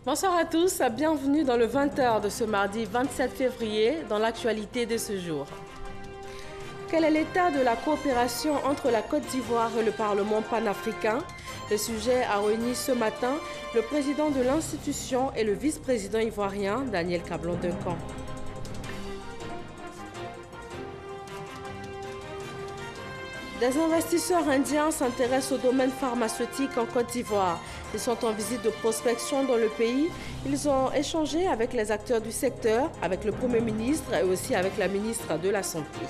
Bonsoir à tous, bienvenue dans le 20h de ce mardi 27 février dans l'actualité de ce jour. Quel est l'état de la coopération entre la Côte d'Ivoire et le Parlement panafricain? Le sujet a réuni ce matin le président de l'institution et le vice-président ivoirien, Daniel Cablon-Duncan. Des investisseurs indiens s'intéressent au domaine pharmaceutique en Côte d'Ivoire. Ils sont en visite de prospection dans le pays. Ils ont échangé avec les acteurs du secteur, avec le Premier ministre et aussi avec la ministre de la Santé.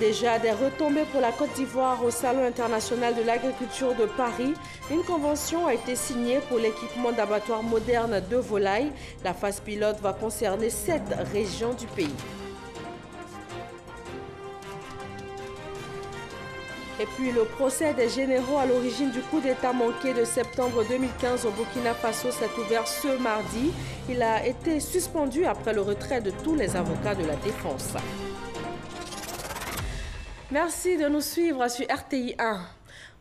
Déjà des retombées pour la Côte d'Ivoire au Salon international de l'agriculture de Paris. Une convention a été signée pour l'équipement d'abattoirs modernes de volailles. La phase pilote va concerner 7 régions du pays. Et puis le procès des généraux à l'origine du coup d'État manqué de septembre 2015 au Burkina Faso s'est ouvert ce mardi. Il a été suspendu après le retrait de tous les avocats de la défense. Merci de nous suivre sur RTI 1.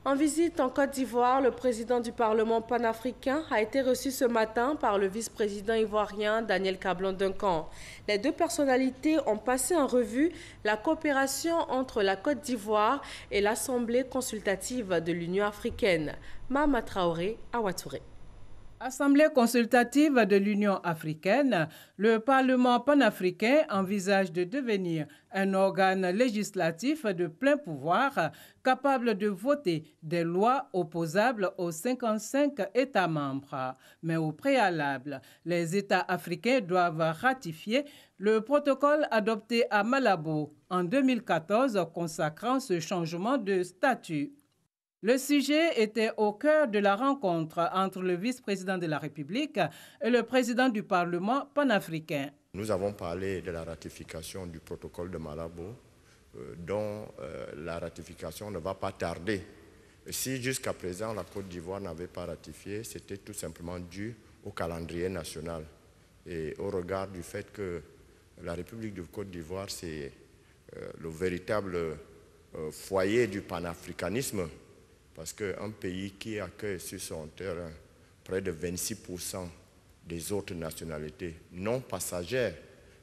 En visite en Côte d'Ivoire, le président du Parlement panafricain a été reçu ce matin par le vice-président ivoirien Daniel Cablon-Duncan. Les deux personnalités ont passé en revue la coopération entre la Côte d'Ivoire et l'Assemblée consultative de l'Union africaine. Mama Traoré à Ouattouré. Assemblée consultative de l'Union africaine, le Parlement panafricain envisage de devenir un organe législatif de plein pouvoir capable de voter des lois opposables aux 55 États membres. Mais au préalable, les États africains doivent ratifier le protocole adopté à Malabo en 2014 consacrant ce changement de statut. Le sujet était au cœur de la rencontre entre le vice-président de la République et le président du Parlement panafricain. Nous avons parlé de la ratification du protocole de Malabo, dont la ratification ne va pas tarder. Si jusqu'à présent la Côte d'Ivoire n'avait pas ratifié, c'était tout simplement dû au calendrier national et au regard du fait que la République de Côte d'Ivoire, c'est le véritable foyer du panafricanisme. Parce qu'un pays qui accueille sur son terrain près de 26% des autres nationalités non passagères,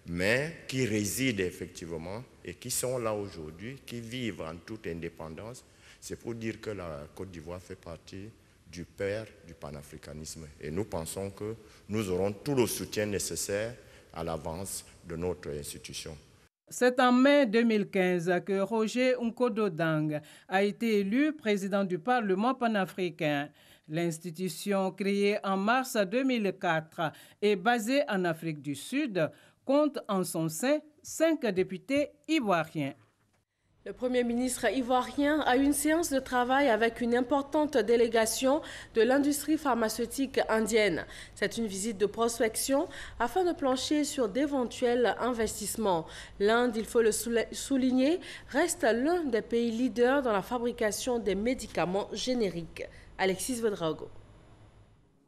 mais qui résident effectivement et qui sont là aujourd'hui, qui vivent en toute indépendance, c'est pour dire que la Côte d'Ivoire fait partie du père du panafricanisme. Et nous pensons que nous aurons tout le soutien nécessaire à l'avance de notre institution. C'est en mai 2015 que Roger Nkodo-Dang a été élu président du Parlement panafricain. L'institution, créée en mars 2004 et basée en Afrique du Sud, compte en son sein 5 députés ivoiriens. Le Premier ministre ivoirien a eu une séance de travail avec une importante délégation de l'industrie pharmaceutique indienne. C'est une visite de prospection afin de plancher sur d'éventuels investissements. L'Inde, il faut le souligner, reste l'un des pays leaders dans la fabrication des médicaments génériques. Alexis Vedrago.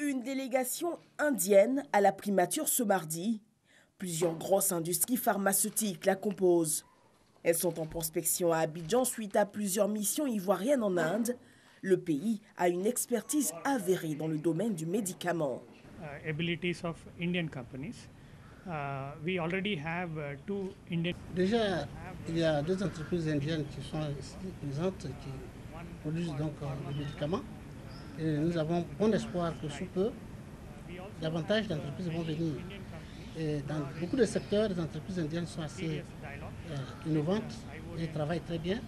Une délégation indienne à la primature ce mardi. Plusieurs grosses industries pharmaceutiques la composent. Elles sont en prospection à Abidjan suite à plusieurs missions ivoiriennes en Inde. Le pays a une expertise avérée dans le domaine du médicament. Déjà, il y a 2 entreprises indiennes qui sont ici présentes, qui produisent donc des médicaments. Et nous avons bon espoir que sous peu, davantage d'entreprises vont venir. Et dans beaucoup de secteurs, les entreprises indiennes sont assez innovantes et travaillent très bien.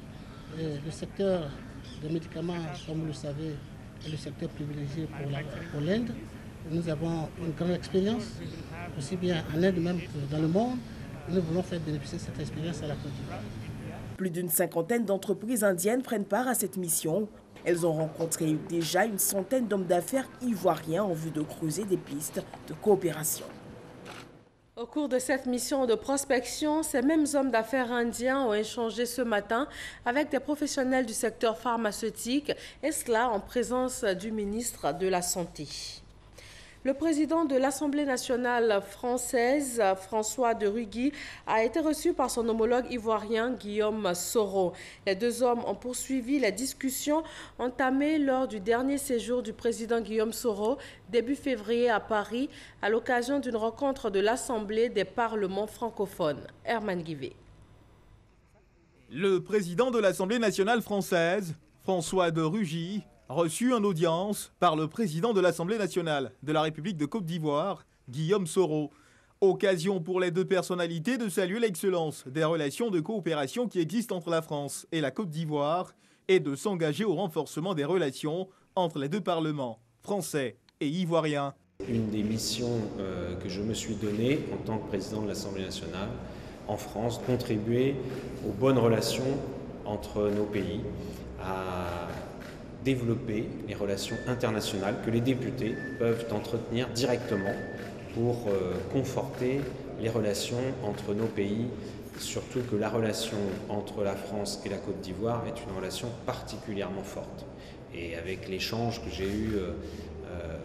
Et le secteur des médicaments, comme vous le savez, est le secteur privilégié pour l'Inde. Nous avons une grande expérience, aussi bien en Inde même que dans le monde. Nous voulons faire bénéficier de cette expérience à la Côte d'Ivoire. Plus d'une cinquantaine d'entreprises indiennes prennent part à cette mission. Elles ont rencontré déjà une centaine d'hommes d'affaires ivoiriens en vue de creuser des pistes de coopération. Au cours de cette mission de prospection, ces mêmes hommes d'affaires indiens ont échangé ce matin avec des professionnels du secteur pharmaceutique, et cela en présence du ministre de la Santé. Le président de l'Assemblée nationale française, François de Rugy, a été reçu par son homologue ivoirien Guillaume Soro. Les deux hommes ont poursuivi les discussions entamées lors du dernier séjour du président Guillaume Soro, début février à Paris, à l'occasion d'une rencontre de l'Assemblée des parlements francophones. Herman Guivet. Le président de l'Assemblée nationale française, François de Rugy, reçu en audience par le président de l'Assemblée nationale de la République de Côte d'Ivoire, Guillaume Soro. Occasion pour les deux personnalités de saluer l'excellence des relations de coopération qui existent entre la France et la Côte d'Ivoire et de s'engager au renforcement des relations entre les deux parlements, français et ivoiriens. Une des missions que je me suis donnée en tant que président de l'Assemblée nationale en France, contribuer aux bonnes relations entre nos pays, à développer les relations internationales que les députés peuvent entretenir directement pour conforter les relations entre nos pays, surtout que la relation entre la France et la Côte d'Ivoire est une relation particulièrement forte. Et avec l'échange que j'ai eu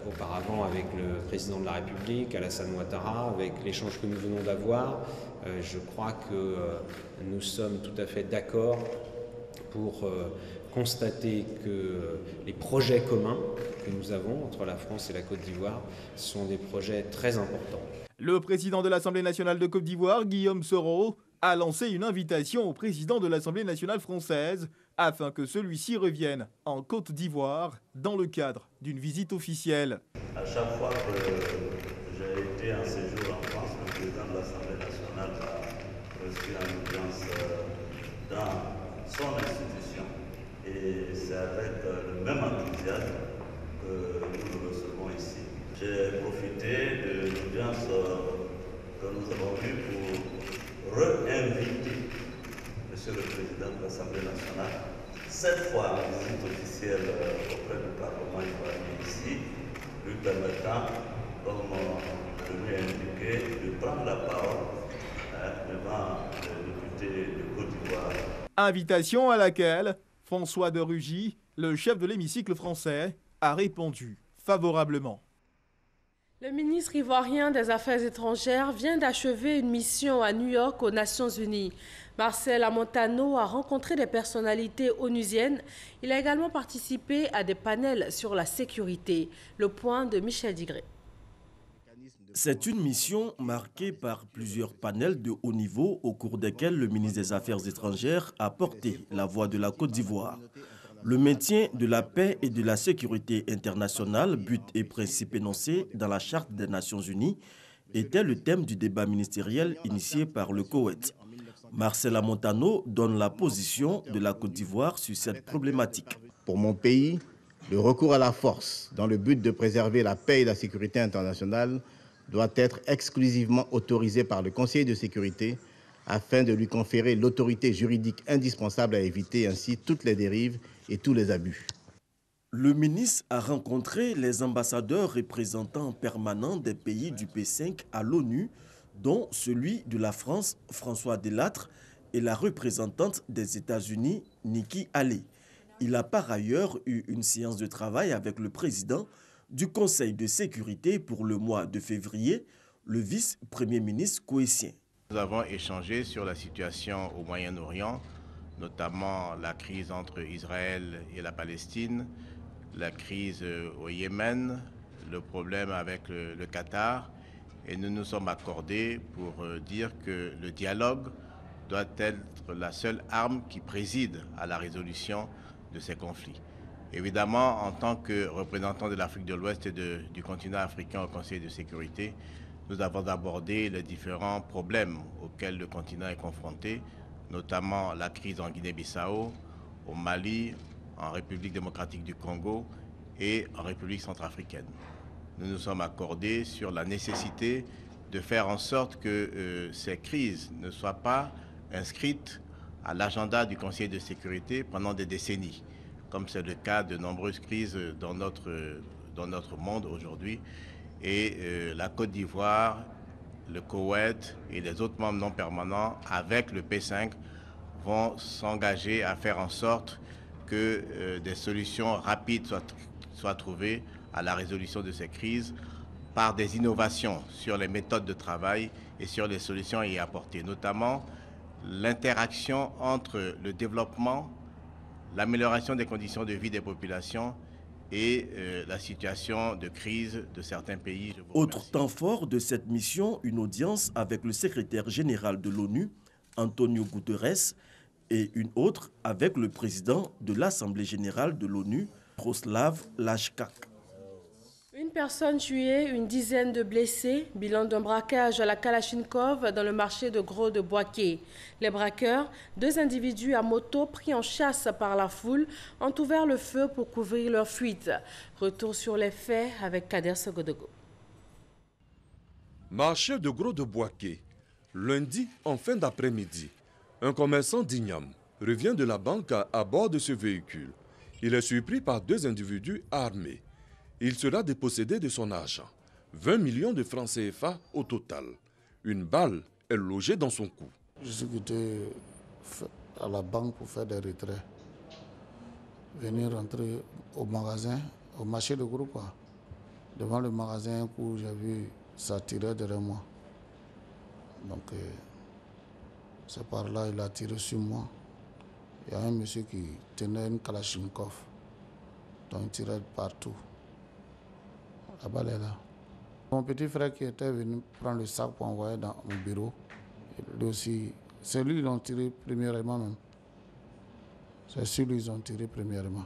auparavant avec le président de la République, Alassane Ouattara, avec l'échange que nous venons d'avoir, je crois que nous sommes tout à fait d'accord pour constater que les projets communs que nous avons entre la France et la Côte d'Ivoire sont des projets très importants. Le président de l'Assemblée nationale de Côte d'Ivoire, Guillaume Soro, a lancé une invitation au président de l'Assemblée nationale française afin que celui-ci revienne en Côte d'Ivoire dans le cadre d'une visite officielle. À chaque fois que j'ai été en séjour en France, le président de l'Assemblée nationale a reçu en audience dans son institution. Et c'est avec le même enthousiasme que nous le recevons ici. J'ai profité de l'audience que nous avons eue pour réinviter Monsieur le Président de l'Assemblée nationale, cette fois en visite officielle auprès du Parlement ivoirien ici, lui permettant, comme je lui ai indiqué, de prendre la parole devant les députés de Côte d'Ivoire. Invitation à laquelle François de Rugy, le chef de l'hémicycle français, a répondu favorablement. Le ministre ivoirien des Affaires étrangères vient d'achever une mission à New York aux Nations Unies. Marcel Amontano a rencontré des personnalités onusiennes. Il a également participé à des panels sur la sécurité. Le point de Michel Digré. C'est une mission marquée par plusieurs panels de haut niveau au cours desquels le ministre des Affaires étrangères a porté la voix de la Côte d'Ivoire. Le maintien de la paix et de la sécurité internationale, but et principe énoncé dans la Charte des Nations Unies, était le thème du débat ministériel initié par le Koweït. Marcel Amontano donne la position de la Côte d'Ivoire sur cette problématique. Pour mon pays, le recours à la force dans le but de préserver la paix et la sécurité internationale doit être exclusivement autorisé par le Conseil de sécurité afin de lui conférer l'autorité juridique indispensable à éviter ainsi toutes les dérives et tous les abus. Le ministre a rencontré les ambassadeurs représentants permanents des pays du P5 à l'ONU, dont celui de la France, François Delattre, et la représentante des États-Unis, Nikki Haley. Il a par ailleurs eu une séance de travail avec le président du Conseil de sécurité pour le mois de février, le vice-premier ministre koweïtien. Nous avons échangé sur la situation au Moyen-Orient, notamment la crise entre Israël et la Palestine, la crise au Yémen, le problème avec le Qatar, et nous nous sommes accordés pour dire que le dialogue doit être la seule arme qui préside à la résolution de ces conflits. Évidemment, en tant que représentant de l'Afrique de l'Ouest et du continent africain au Conseil de sécurité, nous avons abordé les différents problèmes auxquels le continent est confronté, notamment la crise en Guinée-Bissau, au Mali, en République démocratique du Congo et en République centrafricaine. Nous nous sommes accordés sur la nécessité de faire en sorte que ces crises ne soient pas inscrites à l'agenda du Conseil de sécurité pendant des décennies, comme c'est le cas de nombreuses crises dans notre monde aujourd'hui. Et la Côte d'Ivoire, le Koweït et les autres membres non permanents, avec le P5, vont s'engager à faire en sorte que des solutions rapides soient trouvées à la résolution de ces crises par des innovations sur les méthodes de travail et sur les solutions à y apporter, notamment l'interaction entre le développement, l'amélioration des conditions de vie des populations et la situation de crise de certains pays. Autre temps fort de cette mission, une audience avec le secrétaire général de l'ONU, Antonio Guterres, et une autre avec le président de l'Assemblée générale de l'ONU, Miroslav Lajčák. Une personne tuée, une dizaine de blessés, bilan d'un braquage à la Kalachnikov dans le marché de Gros de Boaké. Les braqueurs, 2 individus à moto pris en chasse par la foule, ont ouvert le feu pour couvrir leur fuite. Retour sur les faits avec Kader Sogodogo. Marché de Gros de Boaké, lundi en fin d'après-midi. Un commerçant d'Ignam revient de la banque à bord de ce véhicule. Il est surpris par 2 individus armés. Il sera dépossédé de son argent, 20 millions de francs CFA au total. Une balle est logée dans son cou. Je suis quitté à la banque pour faire des retraits. Venir rentrer au magasin, au marché de Gros, quoi. Devant le magasin, un coup, j'ai vu ça tirer derrière moi. Donc, c'est par là il a tiré sur moi. Il y a un monsieur qui tenait une Kalachnikov. Donc, il tirait partout. La balle est là. Mon petit frère qui était venu prendre le sac pour envoyer dans mon bureau, lui aussi, c'est lui qui l'ont tiré premièrement même. C'est celui qu'ils ont tiré premièrement.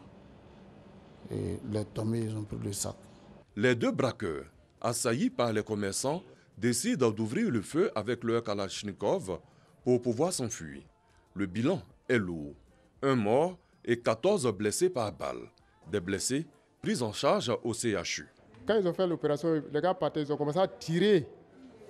Et les tombés, ils ont pris le sac. Les 2 braqueurs, assaillis par les commerçants, décident d'ouvrir le feu avec leur Kalachnikov pour pouvoir s'enfuir. Le bilan est lourd. 1 mort et 14 blessés par balle. Des blessés pris en charge au CHU. Quand ils ont fait l'opération, les gars partaient, ils ont commencé à tirer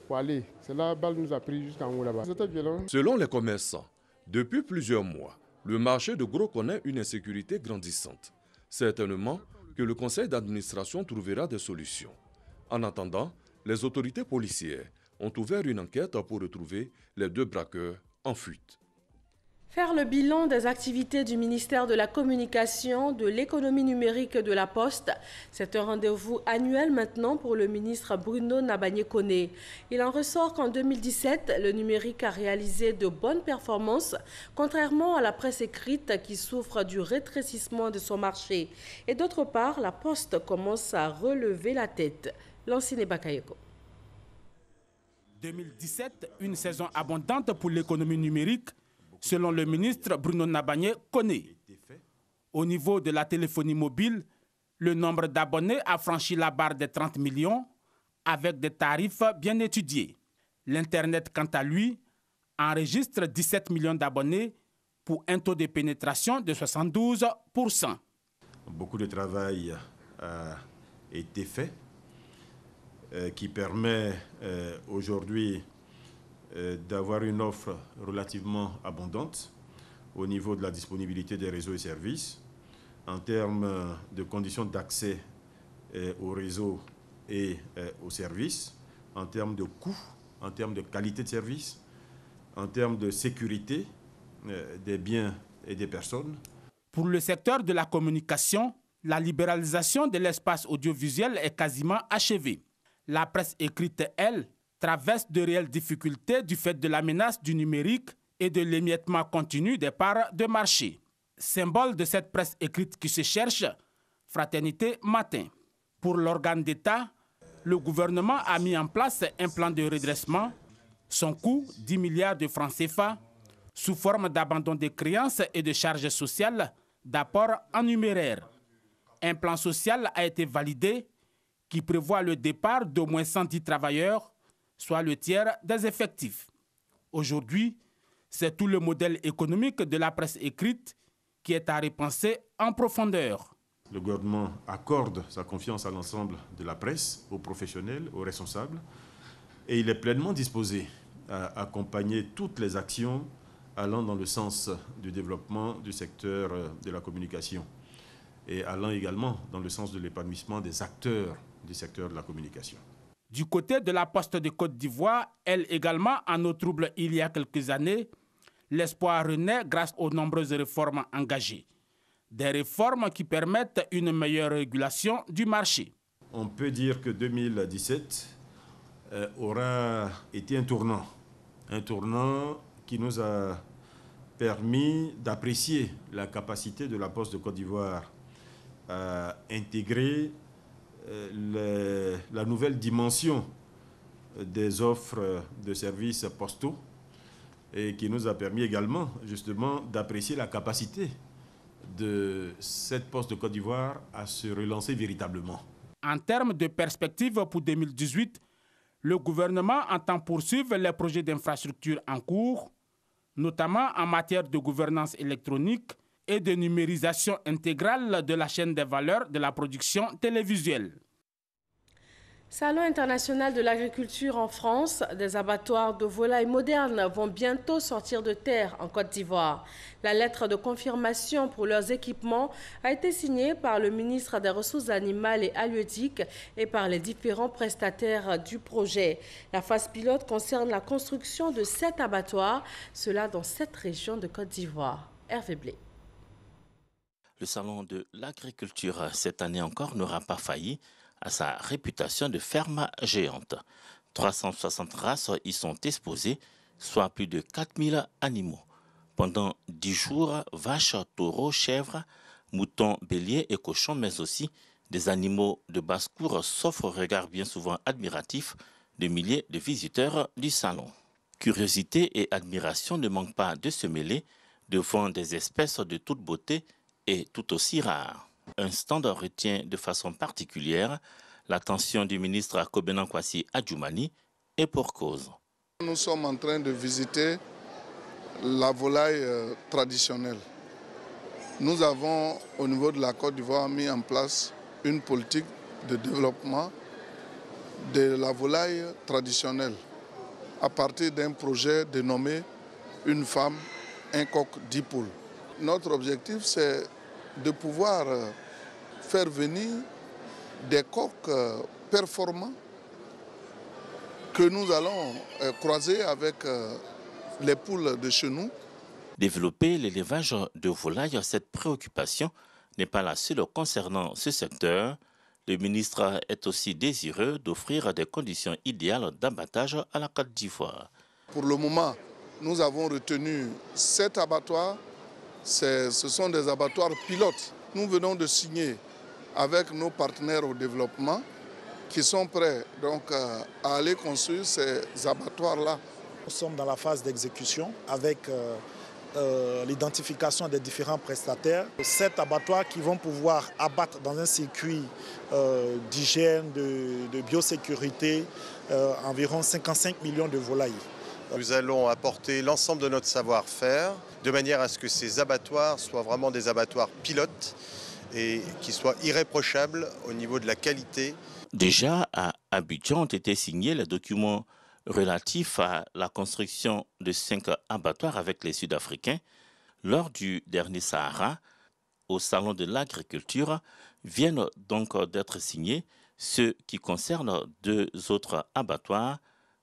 pour aller. C'est là, la balle nous a pris jusqu'en haut là-bas. C'était violent. Selon les commerçants, depuis plusieurs mois, le marché de Gros connaît une insécurité grandissante. Certainement que le conseil d'administration trouvera des solutions. En attendant, les autorités policières ont ouvert une enquête pour retrouver les 2 braqueurs en fuite. Faire le bilan des activités du ministère de la Communication, de l'économie numérique et de la Poste, c'est un rendez-vous annuel maintenant pour le ministre Bruno Nabagné-Koné. Il en ressort qu'en 2017, le numérique a réalisé de bonnes performances, contrairement à la presse écrite qui souffre du rétrécissement de son marché. Et d'autre part, la Poste commence à relever la tête. Lancine Bakayoko. 2017, une saison abondante pour l'économie numérique, selon le ministre Bruno Nabagné-Koné. Au niveau de la téléphonie mobile, le nombre d'abonnés a franchi la barre des 30 millions avec des tarifs bien étudiés. L'Internet, quant à lui, enregistre 17 millions d'abonnés pour un taux de pénétration de 72%. Beaucoup de travail a été fait qui permet aujourd'hui d'avoir une offre relativement abondante au niveau de la disponibilité des réseaux et services, en termes de conditions d'accès au réseau et aux services, en termes de coûts, en termes de qualité de service, en termes de sécurité des biens et des personnes. Pour le secteur de la communication, la libéralisation de l'espace audiovisuel est quasiment achevée. La presse écrite, elle, traverse de réelles difficultés du fait de la menace du numérique et de l'émiettement continu des parts de marché. Symbole de cette presse écrite qui se cherche, Fraternité Matin. Pour l'organe d'État, le gouvernement a mis en place un plan de redressement, son coût 10 milliards de francs CFA, sous forme d'abandon des créances et de charges sociales, d'apport en numéraire. Un plan social a été validé qui prévoit le départ d'au moins 110 travailleurs, soit le tiers des effectifs. Aujourd'hui, c'est tout le modèle économique de la presse écrite qui est à repenser en profondeur. Le gouvernement accorde sa confiance à l'ensemble de la presse, aux professionnels, aux responsables, et il est pleinement disposé à accompagner toutes les actions allant dans le sens du développement du secteur de la communication et allant également dans le sens de l'épanouissement des acteurs du secteur de la communication. Du côté de la Poste de Côte d'Ivoire, elle également en eau trouble il y a quelques années, l'espoir renaît grâce aux nombreuses réformes engagées. Des réformes qui permettent une meilleure régulation du marché. on peut dire que 2017 aura été un tournant qui nous a permis d'apprécier la capacité de la Poste de Côte d'Ivoire à intégrer la nouvelle dimension des offres de services postaux et qui nous a permis également justement d'apprécier la capacité de cette Poste de Côte d'Ivoire à se relancer véritablement. En termes de perspectives pour 2018, le gouvernement entend poursuivre les projets d'infrastructure en cours, notamment en matière de gouvernance électronique et de numérisation intégrale de la chaîne des valeurs de la production télévisuelle. Salon international de l'agriculture en France, des abattoirs de volailles modernes vont bientôt sortir de terre en Côte d'Ivoire. La lettre de confirmation pour leurs équipements a été signée par le ministre des Ressources animales et halieutiques et par les différents prestataires du projet. La phase pilote concerne la construction de 7 abattoirs, cela dans 7 régions de Côte d'Ivoire. Hervé Blé. Le salon de l'agriculture cette année encore n'aura pas failli à sa réputation de ferme géante. 360 races y sont exposées, soit plus de 4000 animaux. Pendant 10 jours, vaches, taureaux, chèvres, moutons, béliers et cochons, mais aussi des animaux de basse-cour, sauf au regard bien souvent admiratif de milliers de visiteurs du salon. Curiosité et admiration ne manquent pas de se mêler devant des espèces de toute beauté et tout aussi rares. Un stand retient de façon particulière l'attention du ministre Kobena Kwasi Adjoumani et pour cause. Nous sommes en train de visiter la volaille traditionnelle. Nous avons au niveau de la Côte d'Ivoire mis en place une politique de développement de la volaille traditionnelle à partir d'un projet dénommé Une femme, un coq, 10 poules. Notre objectif, c'est de pouvoir faire venir des coqs performants que nous allons croiser avec les poules de chez nous. Développer l'élevage de volailles, cette préoccupation n'est pas la seule concernant ce secteur. Le ministre est aussi désireux d'offrir des conditions idéales d'abattage à la Côte d'Ivoire. Pour le moment, nous avons retenu 7 abattoirs. Ce sont des abattoirs pilotes. Nous venons de signer avec nos partenaires au développement qui sont prêts donc, à aller construire ces abattoirs-là. Nous sommes dans la phase d'exécution avec l'identification des différents prestataires. 7 abattoirs qui vont pouvoir abattre dans un circuit d'hygiène, de biosécurité, environ 55 millions de volailles. Nous allons apporter l'ensemble de notre savoir-faire de manière à ce que ces abattoirs soient vraiment des abattoirs pilotes et qui soient irréprochables au niveau de la qualité. Déjà, à Abidjan ont été signés les documents relatifs à la construction de 5 abattoirs avec les Sud-Africains. Lors du dernier Sahara, au Salon de l'agriculture, viennent donc d'être signés ceux qui concernent 2 autres abattoirs,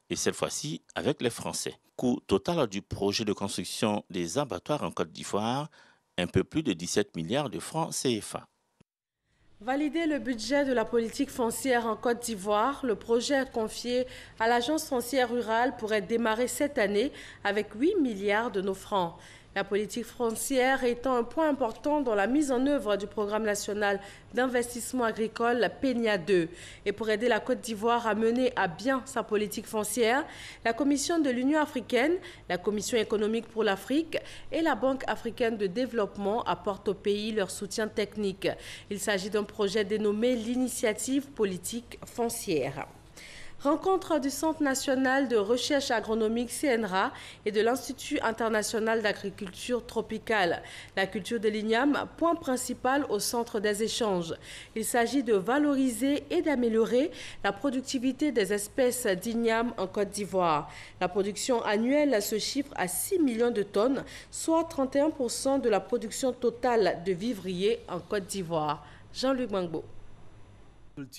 et cette fois-ci avec les Français. Coût total du projet de construction des abattoirs en Côte d'Ivoire, un peu plus de 17 milliards de francs CFA. Valider le budget de la politique foncière en Côte d'Ivoire, le projet confié à l'Agence foncière rurale pourrait démarrer cette année avec 8 milliards de nos francs. La politique foncière étant un point important dans la mise en œuvre du programme national d'investissement agricole PENIA 2. Et pour aider la Côte d'Ivoire à mener à bien sa politique foncière, la Commission de l'Union africaine, la Commission économique pour l'Afrique et la Banque africaine de développement apportent au pays leur soutien technique. Il s'agit d'un projet dénommé l'Initiative politique foncière. Rencontre du Centre national de recherche agronomique CNRA et de l'Institut international d'agriculture tropicale. La culture de l'igname, point principal au centre des échanges. Il s'agit de valoriser et d'améliorer la productivité des espèces d'igname en Côte d'Ivoire. La production annuelle se chiffre à 6 millions de tonnes, soit 31% de la production totale de vivriers en Côte d'Ivoire. Jean-Luc Mangbo.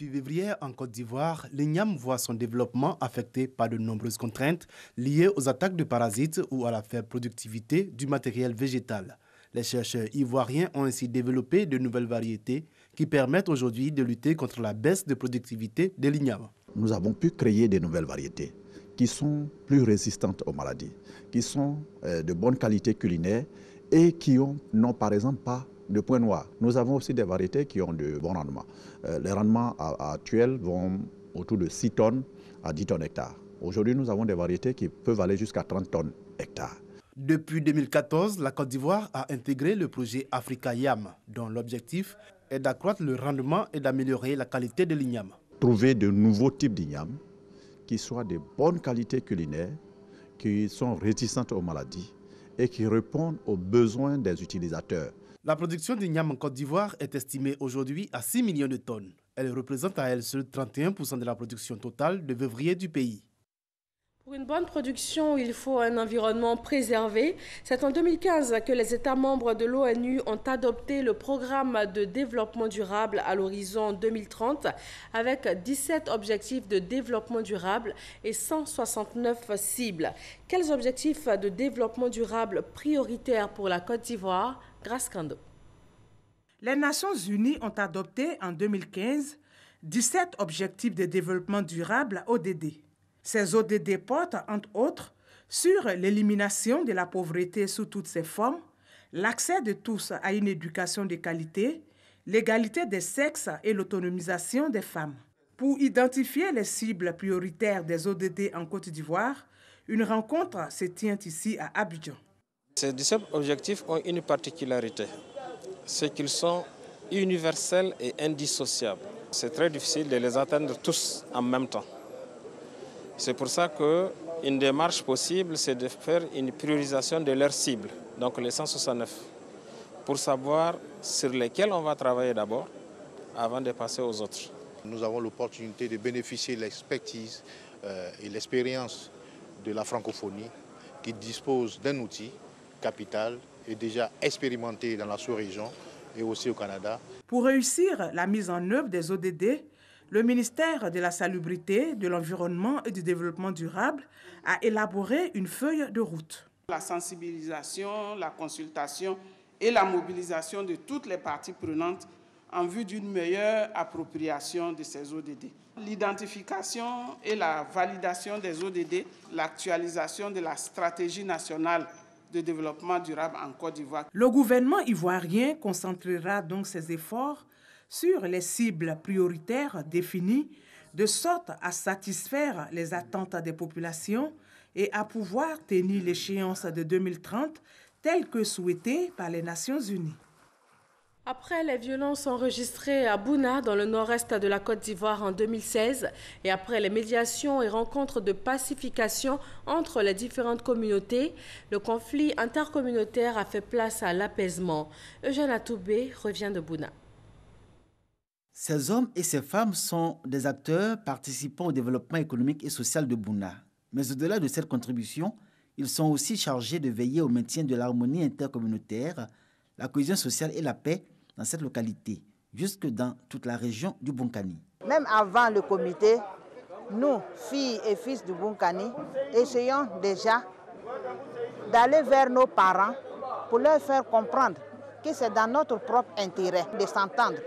Vivrière en Côte d'Ivoire, l'igname voit son développement affecté par de nombreuses contraintes liées aux attaques de parasites ou à la faible productivité du matériel végétal. Les chercheurs ivoiriens ont ainsi développé de nouvelles variétés qui permettent aujourd'hui de lutter contre la baisse de productivité de l'igname. Nous avons pu créer de nouvelles variétés qui sont plus résistantes aux maladies, qui sont de bonne qualité culinaire et qui n'ont par exemple pas de point noir. Nous avons aussi des variétés qui ont de bons rendements. Les rendements actuels vont autour de 6 tonnes à 10 tonnes hectares. Aujourd'hui, nous avons des variétés qui peuvent aller jusqu'à 30 tonnes hectares. Depuis 2014, la Côte d'Ivoire a intégré le projet Africa Yam, dont l'objectif est d'accroître le rendement et d'améliorer la qualité de l'igname. Trouver de nouveaux types d'igname qui soient de bonne qualité culinaire, qui sont résistantes aux maladies et qui répondent aux besoins des utilisateurs. La production d'igname en Côte d'Ivoire est estimée aujourd'hui à 6 millions de tonnes. Elle représente à elle seule 31% de la production totale de vevriers du pays. Pour une bonne production, il faut un environnement préservé. C'est en 2015 que les États membres de l'ONU ont adopté le programme de développement durable à l'horizon 2030 avec 17 objectifs de développement durable et 169 cibles. Quels objectifs de développement durable prioritaires pour la Côte d'Ivoire? Grace Kando. Les Nations Unies ont adopté en 2015 17 objectifs de développement durable ODD. Ces ODD portent, entre autres, sur l'élimination de la pauvreté sous toutes ses formes, l'accès de tous à une éducation de qualité, l'égalité des sexes et l'autonomisation des femmes. Pour identifier les cibles prioritaires des ODD en Côte d'Ivoire, une rencontre se tient ici à Abidjan. Ces 17 objectifs ont une particularité, c'est qu'ils sont universels et indissociables. C'est très difficile de les atteindre tous en même temps. C'est pour ça qu'une démarche possible, c'est de faire une priorisation de leurs cibles, donc les 169, pour savoir sur lesquels on va travailler d'abord, avant de passer aux autres. Nous avons l'opportunité de bénéficier de l'expertise et l'expérience de la francophonie, qui dispose d'un outil capital et déjà expérimenté dans la sous-région et aussi au Canada. Pour réussir la mise en œuvre des ODD, le ministère de la Salubrité, de l'Environnement et du Développement durable a élaboré une feuille de route. La sensibilisation, la consultation et la mobilisation de toutes les parties prenantes en vue d'une meilleure appropriation de ces ODD. L'identification et la validation des ODD, l'actualisation de la stratégie nationale de développement durable en Côte d'Ivoire. Le gouvernement ivoirien concentrera donc ses efforts sur les cibles prioritaires définies de sorte à satisfaire les attentes des populations et à pouvoir tenir l'échéance de 2030 telle que souhaitée par les Nations Unies. Après les violences enregistrées à Bouna, dans le nord-est de la Côte d'Ivoire en 2016, et après les médiations et rencontres de pacification entre les différentes communautés, le conflit intercommunautaire a fait place à l'apaisement. Eugène Atoubé revient de Bouna. Ces hommes et ces femmes sont des acteurs participant au développement économique et social de Bouna. Mais au-delà de cette contribution, ils sont aussi chargés de veiller au maintien de l'harmonie intercommunautaire, la cohésion sociale et la paix dans cette localité, jusque dans toute la région du Bonkani. Même avant le comité, nous, filles et fils du Bonkani, essayons déjà d'aller vers nos parents pour leur faire comprendre que c'est dans notre propre intérêt de s'entendre.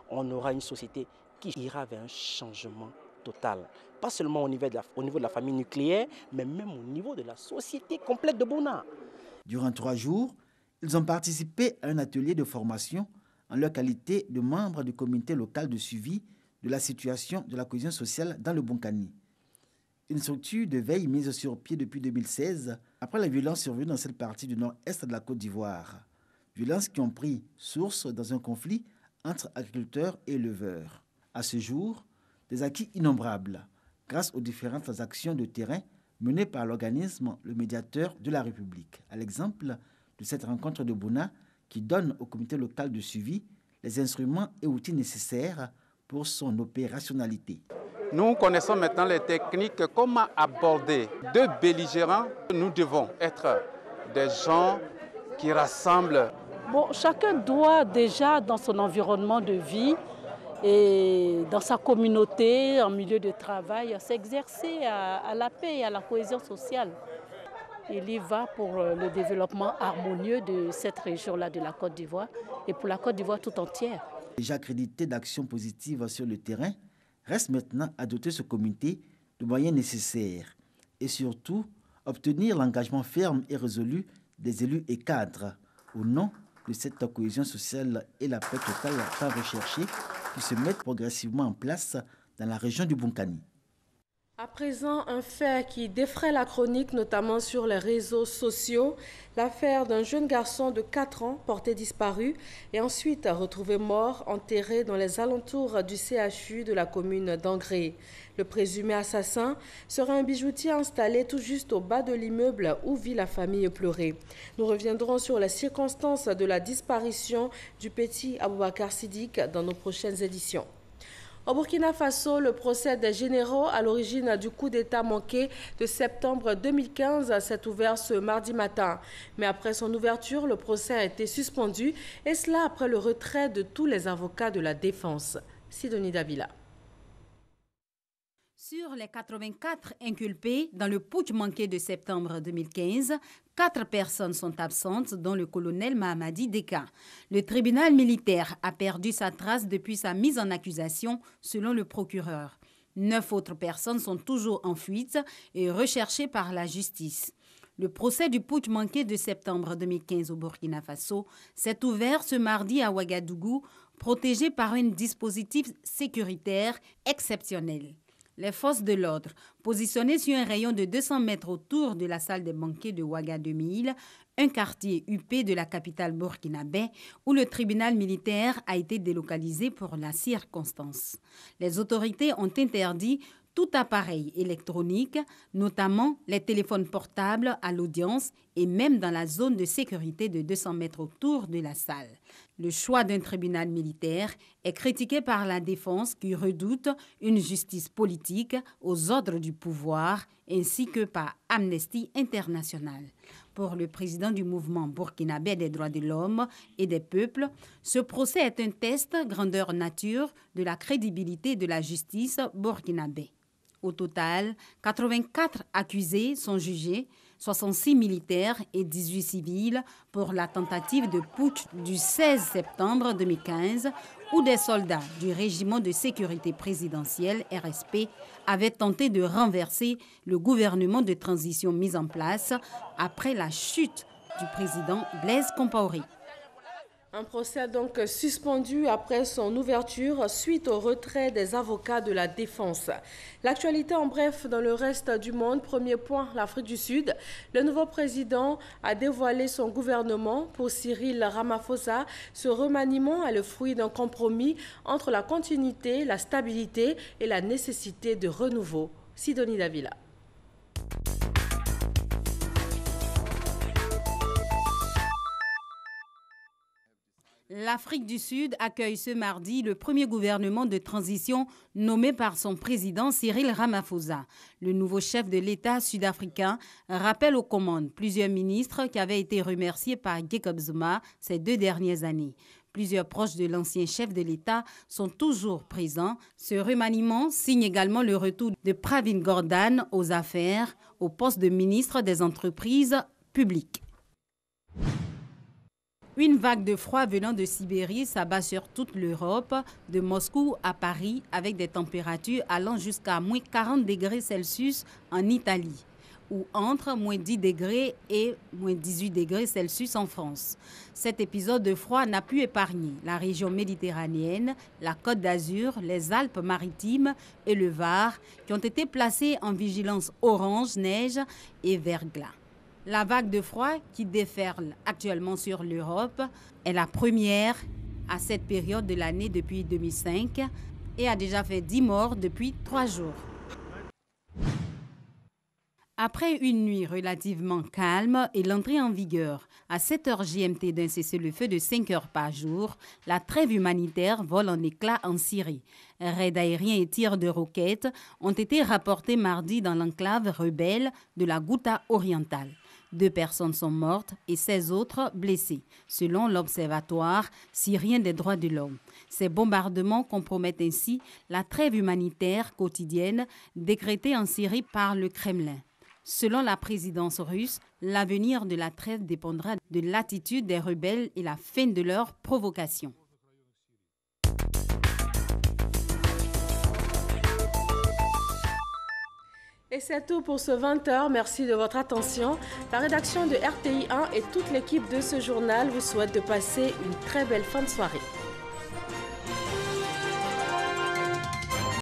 On aura une société qui ira vers un changement total. Pas seulement au niveau de la famille nucléaire, mais même au niveau de la société complète de Bouna. Durant 3 jours, ils ont participé à un atelier de formation en leur qualité de membres du comité local de suivi de la situation de la cohésion sociale dans le Bonkani. Une structure de veille mise sur pied depuis 2016 après les violences survenues dans cette partie du nord-est de la Côte d'Ivoire. Violences qui ont pris source dans un conflit entre agriculteurs et éleveurs. À ce jour, des acquis innombrables grâce aux différentes actions de terrain menées par l'organisme Le Médiateur de la République. À l'exemple de cette rencontre de Bouna qui donne au comité local de suivi les instruments et outils nécessaires pour son opérationnalité. Nous connaissons maintenant les techniques, comment aborder 2 belligérants. Nous devons être des gens qui rassemblent. Bon, chacun doit déjà dans son environnement de vie et dans sa communauté, en milieu de travail, s'exercer à la paix et à la cohésion sociale. Il y va pour le développement harmonieux de cette région-là de la Côte d'Ivoire et pour la Côte d'Ivoire tout entière. Déjà accrédité d'actions positives sur le terrain, reste maintenant à doter ce comité de moyens nécessaires et surtout obtenir l'engagement ferme et résolu des élus et cadres au nom de cette cohésion sociale et la paix totale tant recherchée qui se mettent progressivement en place dans la région du Bunkani. À présent, un fait qui défraie la chronique, notamment sur les réseaux sociaux, l'affaire d'un jeune garçon de 4 ans porté disparu et ensuite retrouvé mort, enterré dans les alentours du CHU de la commune d'Angré. Le présumé assassin serait un bijoutier installé tout juste au bas de l'immeuble où vit la famille pleurée. Nous reviendrons sur les circonstances de la disparition du petit Aboubakar Siddiq dans nos prochaines éditions. Au Burkina Faso, le procès des généraux à l'origine du coup d'État manqué de septembre 2015 s'est ouvert ce mardi matin. Mais après son ouverture, le procès a été suspendu et cela après le retrait de tous les avocats de la défense. Sidonie Davila. Sur les 84 inculpés dans le putsch manqué de septembre 2015, 4 personnes sont absentes, dont le colonel Mahamadi Deka. Le tribunal militaire a perdu sa trace depuis sa mise en accusation, selon le procureur. 9 autres personnes sont toujours en fuite et recherchées par la justice. Le procès du putsch manqué de septembre 2015 au Burkina Faso s'est ouvert ce mardi à Ouagadougou, protégé par un dispositif sécuritaire exceptionnel. Les forces de l'ordre, positionnées sur un rayon de 200 mètres autour de la salle des banquets de Ouaga 2000, un quartier huppé de la capitale burkinabé, où le tribunal militaire a été délocalisé pour la circonstance. Les autorités ont interdit tout appareil électronique, notamment les téléphones portables à l'audience et même dans la zone de sécurité de 200 mètres autour de la salle. Le choix d'un tribunal militaire est critiqué par la défense qui redoute une justice politique aux ordres du pouvoir ainsi que par Amnesty International. Pour le président du mouvement burkinabé des droits de l'homme et des peuples, ce procès est un test grandeur nature de la crédibilité de la justice burkinabé. Au total, 84 accusés sont jugés, 66 militaires et 18 civils pour la tentative de putsch du 16 septembre 2015 où des soldats du régiment de sécurité présidentielle RSP avaient tenté de renverser le gouvernement de transition mis en place après la chute du président Blaise Compaoré. Un procès donc suspendu après son ouverture suite au retrait des avocats de la défense. L'actualité en bref dans le reste du monde. Premier point, l'Afrique du Sud. Le nouveau président a dévoilé son gouvernement. Pour Cyril Ramaphosa, ce remaniement est le fruit d'un compromis entre la continuité, la stabilité et la nécessité de renouveau. Sidonie Davila. L'Afrique du Sud accueille ce mardi le premier gouvernement de transition nommé par son président Cyril Ramaphosa. Le nouveau chef de l'État sud-africain rappelle aux commandes plusieurs ministres qui avaient été remerciés par Jacob Zuma ces 2 dernières années. Plusieurs proches de l'ancien chef de l'État sont toujours présents. Ce remaniement signe également le retour de Pravin Gordhan aux affaires au poste de ministre des entreprises publiques. Une vague de froid venant de Sibérie s'abat sur toute l'Europe, de Moscou à Paris, avec des températures allant jusqu'à moins 40 degrés Celsius en Italie, ou entre moins 10 degrés et moins 18 degrés Celsius en France. Cet épisode de froid n'a pu épargner la région méditerranéenne, la Côte d'Azur, les Alpes-Maritimes et le Var, qui ont été placés en vigilance orange, neige et verglas. La vague de froid qui déferle actuellement sur l'Europe est la première à cette période de l'année depuis 2005 et a déjà fait 10 morts depuis 3 jours. Après une nuit relativement calme et l'entrée en vigueur à 7 heures GMT d'un cessez-le-feu de 5 heures par jour, la trêve humanitaire vole en éclats en Syrie. Raids aériens et tirs de roquettes ont été rapportés mardi dans l'enclave rebelle de la Ghouta orientale. 2 personnes sont mortes et 16 autres blessées, selon l'Observatoire syrien des droits de l'homme. Ces bombardements compromettent ainsi la trêve humanitaire quotidienne décrétée en Syrie par le Kremlin. Selon la présidence russe, l'avenir de la trêve dépendra de l'attitude des rebelles et la fin de leurs provocations. Et c'est tout pour ce 20h. Merci de votre attention. La rédaction de RTI 1 et toute l'équipe de ce journal vous souhaite de passer une très belle fin de soirée.